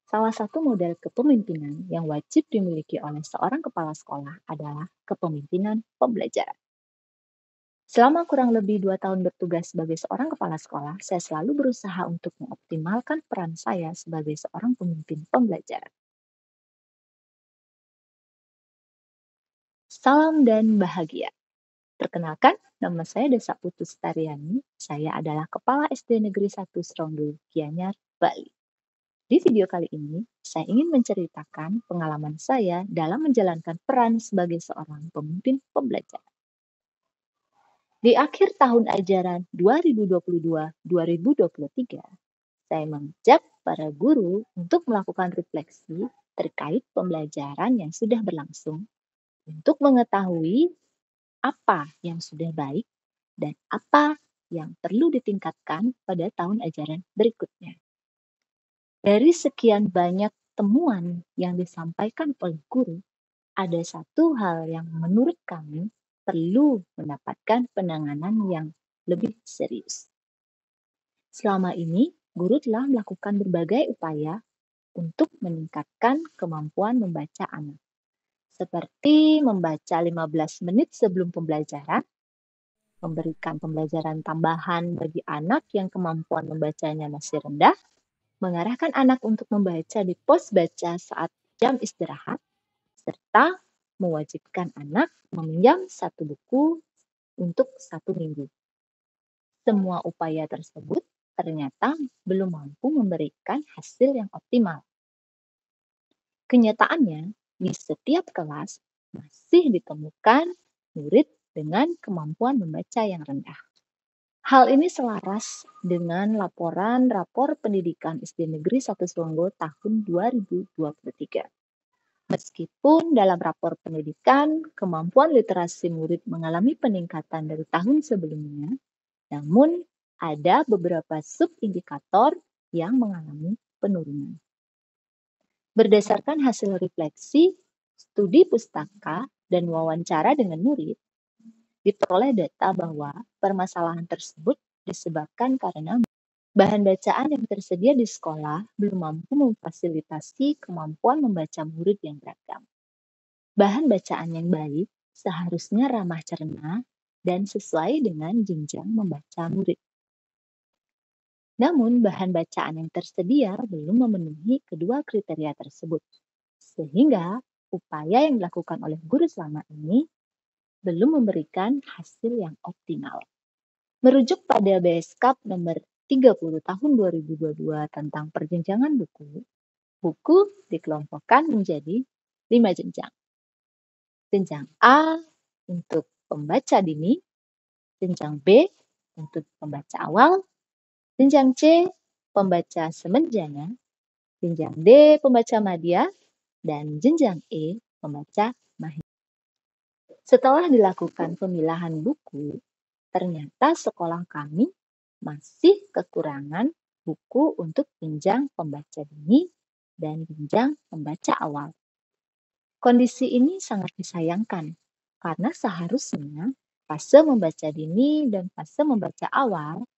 Salah satu model kepemimpinan yang wajib dimiliki oleh seorang kepala sekolah adalah kepemimpinan pembelajaran. Selama kurang lebih 2 tahun bertugas sebagai seorang kepala sekolah, saya selalu berusaha untuk mengoptimalkan peran saya sebagai seorang pemimpin pembelajaran. Salam dan bahagia. Perkenalkan, nama saya Desa Putus Tariani. Saya adalah Kepala SD Negeri 1 Seronggo, Gianyar, Bali. Di video kali ini, saya ingin menceritakan pengalaman saya dalam menjalankan peran sebagai seorang pemimpin pembelajaran. Di akhir tahun ajaran 2022-2023, saya mengajak para guru untuk melakukan refleksi terkait pembelajaran yang sudah berlangsung untuk mengetahui apa yang sudah baik dan apa yang perlu ditingkatkan pada tahun ajaran berikutnya. Dari sekian banyak temuan yang disampaikan oleh guru, ada satu hal yang menurut kami perlu mendapatkan penanganan yang lebih serius. Selama ini, guru telah melakukan berbagai upaya untuk meningkatkan kemampuan membaca anak, seperti membaca 15 menit sebelum pembelajaran, memberikan pembelajaran tambahan bagi anak yang kemampuan membacanya masih rendah, mengarahkan anak untuk membaca di pos baca saat jam istirahat, serta mewajibkan anak meminjam satu buku untuk 1 minggu. Semua upaya tersebut ternyata belum mampu memberikan hasil yang optimal. Kenyataannya, di setiap kelas masih ditemukan murid dengan kemampuan membaca yang rendah. Hal ini selaras dengan laporan rapor pendidikan SD Negeri 1 Seronggo tahun 2023. Meskipun dalam rapor pendidikan, kemampuan literasi murid mengalami peningkatan dari tahun sebelumnya, namun ada beberapa subindikator yang mengalami penurunan. Berdasarkan hasil refleksi, studi pustaka, dan wawancara dengan murid, diperoleh data bahwa permasalahan tersebut disebabkan karena bahan bacaan yang tersedia di sekolah belum mampu memfasilitasi kemampuan membaca murid yang beragam. Bahan bacaan yang baik seharusnya ramah cerna dan sesuai dengan jenjang membaca murid. Namun, bahan bacaan yang tersedia belum memenuhi kedua kriteria tersebut, sehingga upaya yang dilakukan oleh guru selama ini belum memberikan hasil yang optimal. Merujuk pada BSKAP nomor 30 tahun 2022 tentang perjenjangan buku, buku dikelompokkan menjadi 5 jenjang. Jenjang A untuk pembaca dini, jenjang B untuk pembaca awal, jenjang C pembaca semenjana, jenjang D pembaca madya, dan jenjang E pembaca mahir. Setelah dilakukan pemilahan buku, ternyata sekolah kami masih kekurangan buku untuk jenjang pembaca dini dan jenjang pembaca awal. Kondisi ini sangat disayangkan karena seharusnya fase membaca dini dan fase membaca awal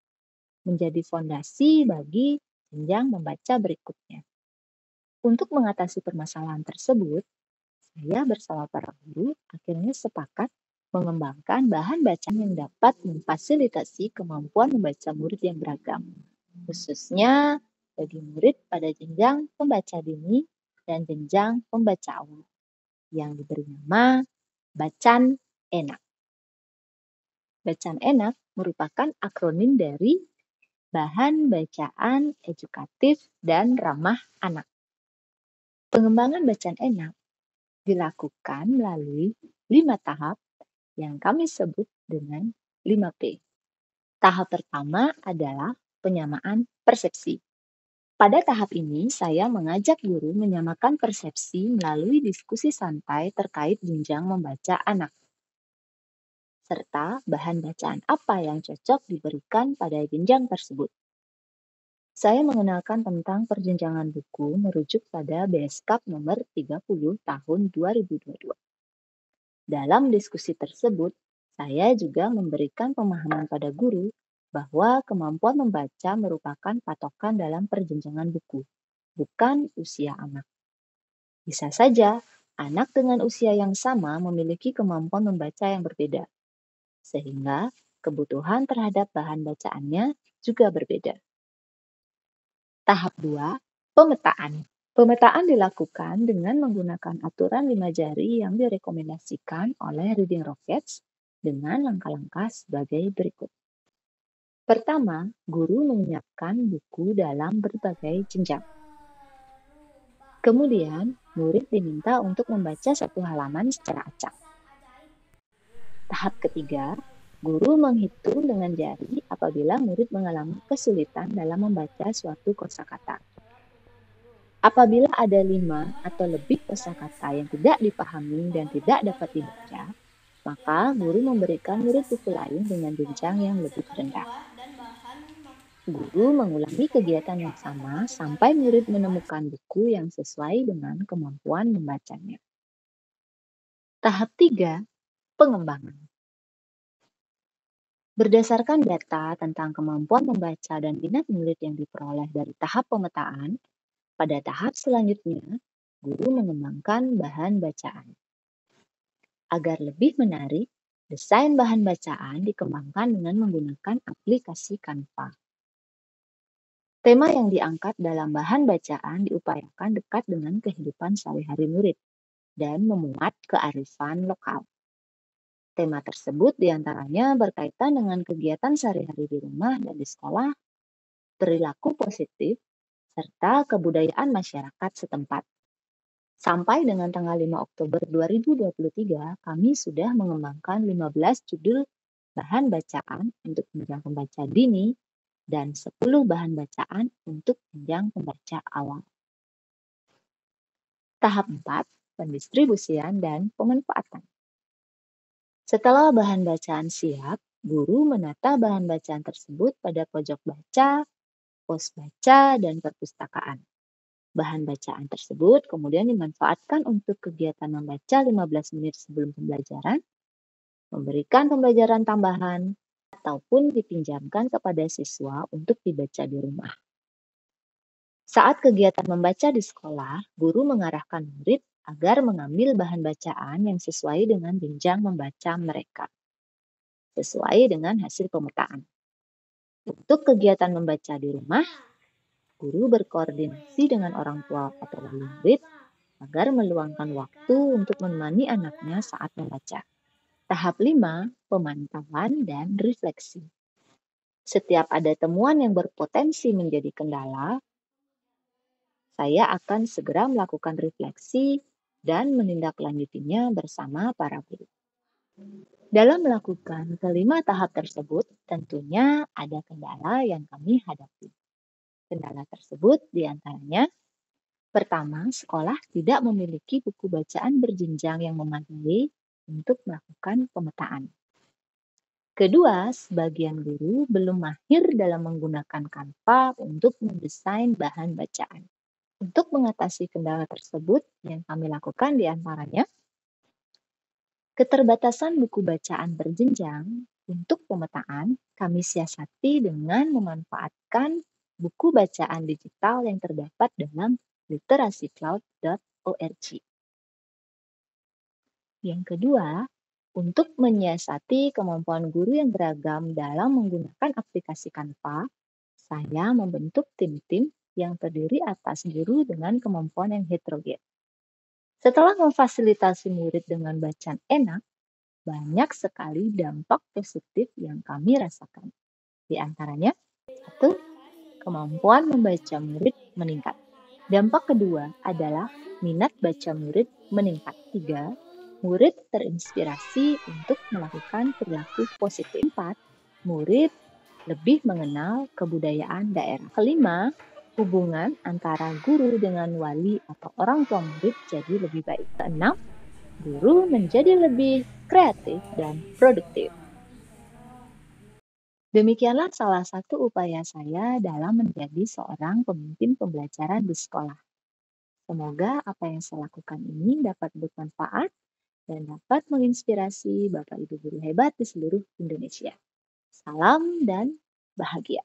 menjadi fondasi bagi jenjang membaca berikutnya. Untuk mengatasi permasalahan tersebut, saya bersama para guru akhirnya sepakat mengembangkan bahan bacaan yang dapat memfasilitasi kemampuan membaca murid yang beragam, khususnya bagi murid pada jenjang pembaca dini dan jenjang pembaca awal, yang diberi nama Bacaan Enak. Bacaan Enak merupakan akronim dari Bahan Bacaan Edukatif dan Ramah Anak. Pengembangan bacaan enak dilakukan melalui 5 tahap yang kami sebut dengan 5P. Tahap pertama adalah penyamaan persepsi. Pada tahap ini, saya mengajak guru menyamakan persepsi melalui diskusi santai terkait jenjang membaca anak, serta bahan bacaan apa yang cocok diberikan pada jenjang tersebut. Saya mengenalkan tentang perjenjangan buku merujuk pada BSKAP nomor 30 tahun 2022. Dalam diskusi tersebut, saya juga memberikan pemahaman pada guru bahwa kemampuan membaca merupakan patokan dalam perjenjangan buku, bukan usia anak. Bisa saja anak dengan usia yang sama memiliki kemampuan membaca yang berbeda, sehingga kebutuhan terhadap bahan bacaannya juga berbeda. Tahap 2, pemetaan. Pemetaan dilakukan dengan menggunakan aturan 5 jari yang direkomendasikan oleh Reading Rockets dengan langkah-langkah sebagai berikut. Pertama, guru menyiapkan buku dalam berbagai jenjang. Kemudian, murid diminta untuk membaca satu halaman secara acak. Tahap ketiga, guru menghitung dengan jari apabila murid mengalami kesulitan dalam membaca suatu kosakata. Apabila ada 5 atau lebih kosakata yang tidak dipahami dan tidak dapat dibaca, maka guru memberikan murid buku lain dengan jenjang yang lebih rendah. Guru mengulangi kegiatan yang sama sampai murid menemukan buku yang sesuai dengan kemampuan membacanya. Tahap 3, pengembangan. Berdasarkan data tentang kemampuan membaca dan minat murid yang diperoleh dari tahap pemetaan, pada tahap selanjutnya, guru mengembangkan bahan bacaan. Agar lebih menarik, desain bahan bacaan dikembangkan dengan menggunakan aplikasi Canva. Tema yang diangkat dalam bahan bacaan diupayakan dekat dengan kehidupan sehari-hari murid dan memuat kearifan lokal. Tema tersebut diantaranya berkaitan dengan kegiatan sehari-hari di rumah dan di sekolah, perilaku positif, serta kebudayaan masyarakat setempat. Sampai dengan tanggal 5 Oktober 2023, kami sudah mengembangkan 15 judul bahan bacaan untuk jenjang pembaca dini dan 10 bahan bacaan untuk jenjang pembaca awal. Tahap 4, pendistribusian dan pemanfaatan. Setelah bahan bacaan siap, guru menata bahan bacaan tersebut pada pojok baca, pos baca, dan perpustakaan. Bahan bacaan tersebut kemudian dimanfaatkan untuk kegiatan membaca 15 menit sebelum pembelajaran, memberikan pembelajaran tambahan, ataupun dipinjamkan kepada siswa untuk dibaca di rumah. Saat kegiatan membaca di sekolah, guru mengarahkan murid agar mengambil bahan bacaan yang sesuai dengan jenjang membaca mereka, sesuai dengan hasil pemetaan. Untuk kegiatan membaca di rumah, guru berkoordinasi dengan orang tua atau wali murid agar meluangkan waktu untuk menemani anaknya saat membaca. Tahap 5, pemantauan dan refleksi. Setiap ada temuan yang berpotensi menjadi kendala, saya akan segera melakukan refleksi dan menindaklanjutinya bersama para guru. Dalam melakukan kelima tahap tersebut, tentunya ada kendala yang kami hadapi. Kendala tersebut diantaranya, pertama, sekolah tidak memiliki buku bacaan berjenjang yang memadai untuk melakukan pemetaan. Kedua, sebagian guru belum mahir dalam menggunakan Canva untuk mendesain bahan bacaan. Untuk mengatasi kendala tersebut, yang kami lakukan diantaranya, keterbatasan buku bacaan berjenjang untuk pemetaan kami siasati dengan memanfaatkan buku bacaan digital yang terdapat dalam literacycloud.org. Yang kedua, untuk menyiasati kemampuan guru yang beragam dalam menggunakan aplikasi Canva, saya membentuk tim-tim yang terdiri atas guru dengan kemampuan yang heterogen. Setelah memfasilitasi murid dengan bacaan enak, banyak sekali dampak positif yang kami rasakan. Di antaranya, 1. Kemampuan membaca murid meningkat. Dampak kedua adalah minat baca murid meningkat. 3. Murid terinspirasi untuk melakukan perilaku positif. 4. Murid lebih mengenal kebudayaan daerah. Kelima, hubungan antara guru dengan wali atau orang tua murid jadi lebih baik. Keenam, guru menjadi lebih kreatif dan produktif. Demikianlah salah satu upaya saya dalam menjadi seorang pemimpin pembelajaran di sekolah. Semoga apa yang saya lakukan ini dapat bermanfaat dan dapat menginspirasi Bapak Ibu guru hebat di seluruh Indonesia. Salam dan bahagia.